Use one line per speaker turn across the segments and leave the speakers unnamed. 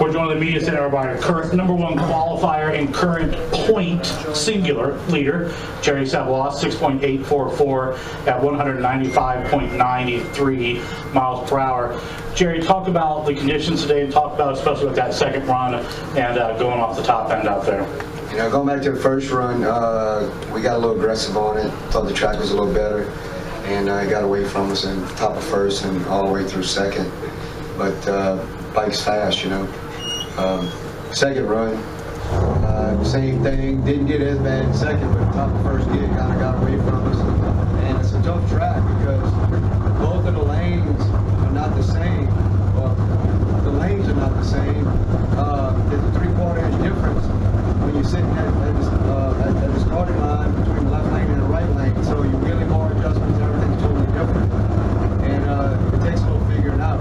We're joined in the media center by our current #1 qualifier and current point singular leader, Jerry Savoie, 6.844 at 195.93 miles per hour. Jerry, talk about the conditions today and talk about especially with that second run and going off the top end out there.
You know, going back to the first run, we got a little aggressive on it. Thought the track was a little better, and it got away from us in the top of first and all the way through second. But bike's fast, you know. Second run, same thing. Didn't get as bad in second, but top of first gear kind of got away from us. And it's a tough track because both of the lanes are not the same. Well, the lanes are not the same. There's a 3/4 inch difference when you're sitting at the starting line between the left lane and the right lane. So your wheelie bar adjustments, everything's totally different. And it takes a little figuring out.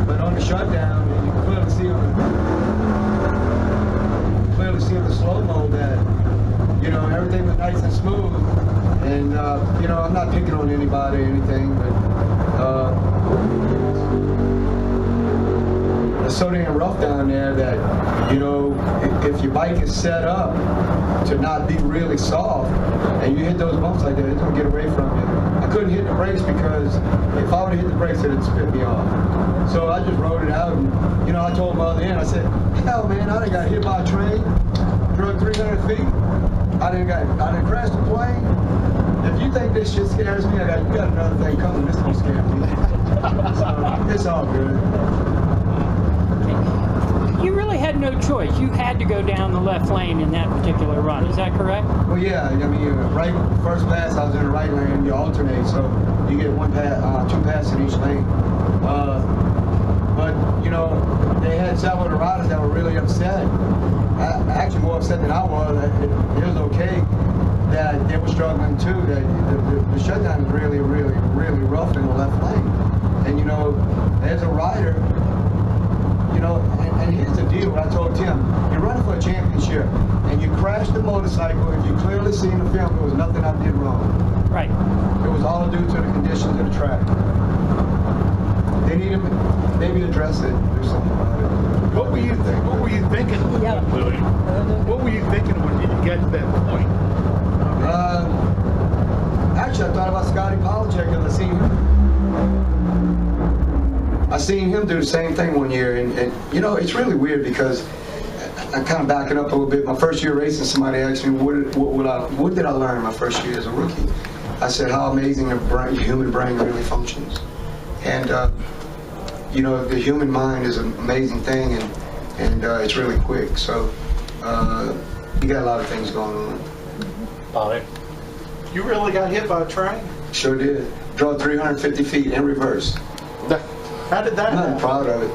But on the shutdown, you can clearly see on the slow-mo that, you know, everything was nice and smooth. And, you know, I'm not picking on anybody or anything, but it's so damn rough down there that, you know, if your bike is set up to not be really soft and you hit those bumps like that, it's going to get away from you. I couldn't hit the brakes because if I would have hit the brakes, it would spit me off. So I just rode it out, and, you know, I told my other end, I said, hell, man, I done got hit by a train, drove 300 feet, I done crashed a plane. If you think this shit scares me, you got another thing coming, this don't scare me. So it's all good.
You really had no choice. You had to go down the left lane in that particular run. Is that correct?
Well, yeah. I mean, right first pass, I was in the right lane. You alternate, so you get one pass, 2 passes in each lane. But you know, they had several of the riders that were really upset. Actually, more upset than I was. It was okay that they were struggling too. That the shutdown is really, really, really rough in the left lane. And you know, as a rider. You know, and here's the deal, what I told Tim, you're running for a championship, and you crashed the motorcycle, if you clearly see in the film, there was nothing I did wrong.
Right.
It was all due to the conditions of the track. They need to maybe address it, do something about it.
What were you thinking? What were you thinking, Louis? What were you thinking when you get to that point?
Actually, I thought about Scotty Polachek because I seen him do the same thing one year, and you know, it's really weird because I'm kind of backing up a little bit. My first year racing, somebody asked me, what did I learn my first year as a rookie? I said, how amazing the human brain really functions. And, you know, the human mind is an amazing thing, and it's really quick. So, you got a lot of things going on.
Bobby?
You really got hit by a train?
Sure did. Drove 350 feet in reverse.
How did that happen?
I'm not proud of it.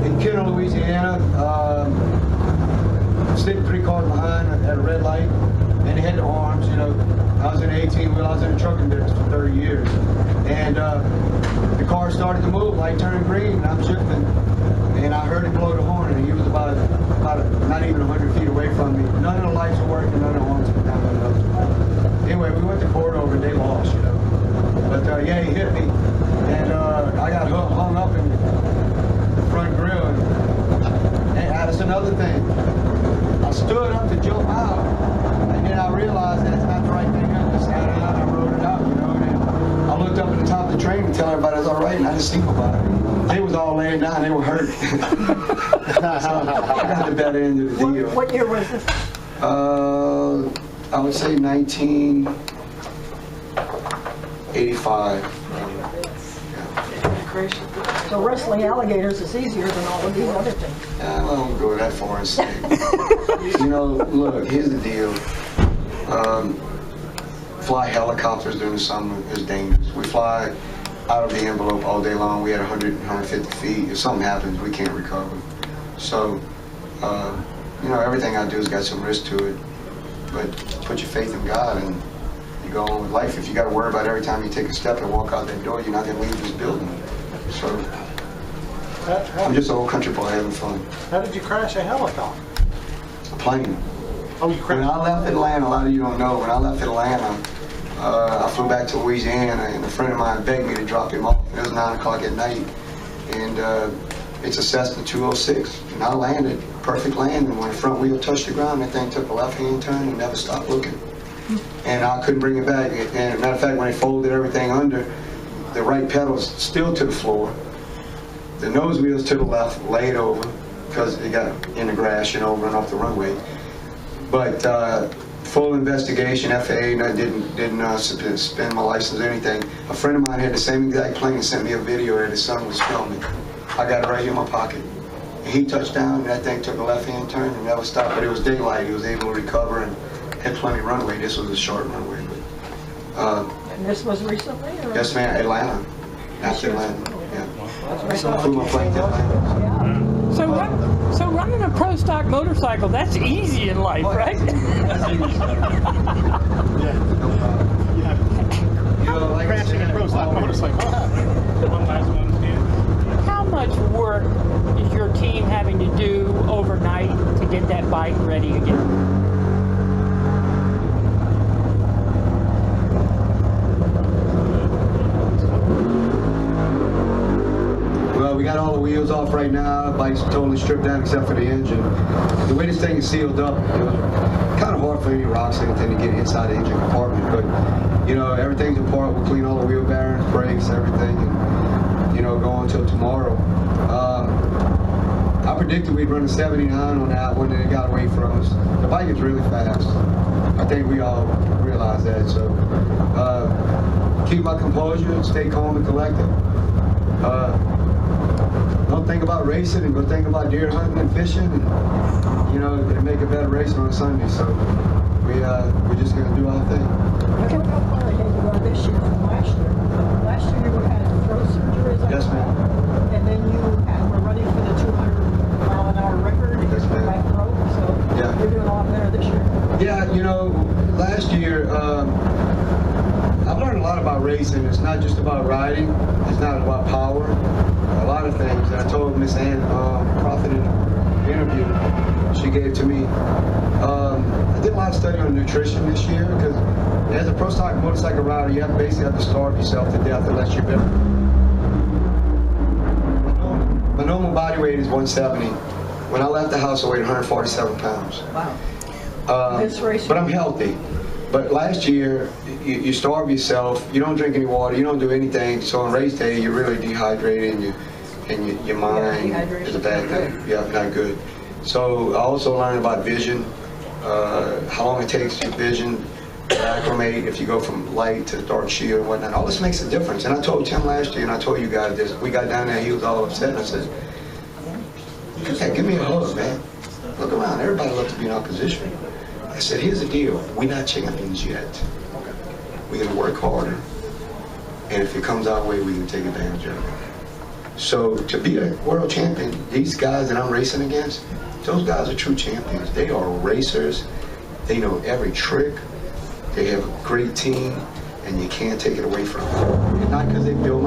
In Kendall, Louisiana, sitting 3 cars behind at a red light, and they had the arms, you know. I was in an 18-wheel, I was in the trucking business for 30 years. And the car started to move, light turned green, and I'm shifting. And I heard it blow the horn, and he was about not even 100 feet away from me. None of the lights were working, none of the horns were down. Anyway, we went to court over, and they lost, you know. But yeah, he hit me, and I got hung up in the front grill. And that's another thing. I stood up to jump out, and then I realized that's not the right thing. I just sat down and I rode it out, you know. And then I looked up at the top of the train to tell everybody it's all right, and I didn't see nobody. They was all laying down, they were hurt. So I got the better end of the deal.
What year was this?
I would say 1985.
So wrestling alligators is easier than all of these other things.
I won't go that far and say. You know, look, here's the deal. Fly helicopters during the summer is dangerous. We fly out of the envelope all day long. We had 100, 150 feet. If something happens, we can't recover. So, you know, everything I do has got some risk to it. But put your faith in God and you go on with life. If you got to worry about every time you take a step and walk out that door, you're not going to leave this building. So, I'm just an old country boy having fun.
How did you crash a helicopter?
A plane.
Oh, you crashed?
When I left Atlanta, a lot of you don't know, when I left Atlanta, I flew back to Louisiana, and a friend of mine begged me to drop him off. It was 9 o'clock at night, and It's a Cessna 206, and I landed, perfect landing. When the front wheel touched the ground, that thing took a left-hand turn and never stopped looking. And I couldn't bring it back. And matter of fact, when they folded everything under, the right pedal's still to the floor. The nose wheel's to the left, laid over, because it got in the grass, run off the runway. But full investigation, FAA didn't suspend my license or anything. A friend of mine had the same exact plane and sent me a video that his son was filming. I got it right here in my pocket. And he touched down, and that thing took a left-hand turn and never stopped. But it was daylight. He was able to recover and had plenty of runway. This was a short runway.
And this was recently? Or?
Yes, ma'am. Atlanta. After Atlanta. Yeah. Flew my plane to Atlanta.
So running a pro stock motorcycle, that's easy in life, right?
Like I
Crashing a
said,
pro stock motorcycle.
One last one, Steve.
How much work is your team having to do overnight to get that bike ready again?
Well, we got all the wheels off right now. Bike's totally stripped down except for the engine. The way this thing is sealed up, it was kind of hard for any rocks or anything to get inside the engine compartment. But, everything's apart. We'll clean all the wheel bearings, brakes, everything, and, go until tomorrow. I predicted we'd run a 79 on that one, and it got away from us. The bike is really fast. I think we all realize that. So, keep my composure, stay calm and collected. Don't think about racing and go think about deer hunting and fishing, and it'll make a better race on a Sunday. So we're just gonna do our thing.
How far ahead you are this year from last year? Last year you had throat surgery, is that
Yes,
correct?
ma'am.
And then you were running for the 200-mile-an-hour record in
Yes, ma'am.
back row, so
Yeah.
you're doing a lot better this year.
Yeah, last year I've learned a lot about racing. It's not just about riding. It's not about power. A lot of things. And I told Miss Ann Prophet in an interview she gave to me. I did a lot of study on nutrition this year because as a pro stock motorcycle rider, you basically have to starve yourself to death unless you're better. My normal body weight is 170. When I left the house, I weighed 147 pounds.
Wow. This race.
But I'm healthy. But last year, you starve yourself, you don't drink any water, you don't do anything, so on race day, you're really dehydrated, and your mind is a bad thing. Yeah, not good. So I also learned about vision, how long it takes your vision to acclimate if you go from light to dark shield and whatnot. All this makes a difference. And I told Tim last year, and I told you guys this, we got down there, he was all upset, and I said, okay, give me a hug, man. Look around, everybody loves to be in our position. I said, here's the deal, we're not champions yet. We're gonna work harder, and if it comes our way, we can take advantage of it. So to be a world champion, these guys that I'm racing against, those guys are true champions. They are racers, they know every trick, they have a great team, and you can't take it away from them. Not because they built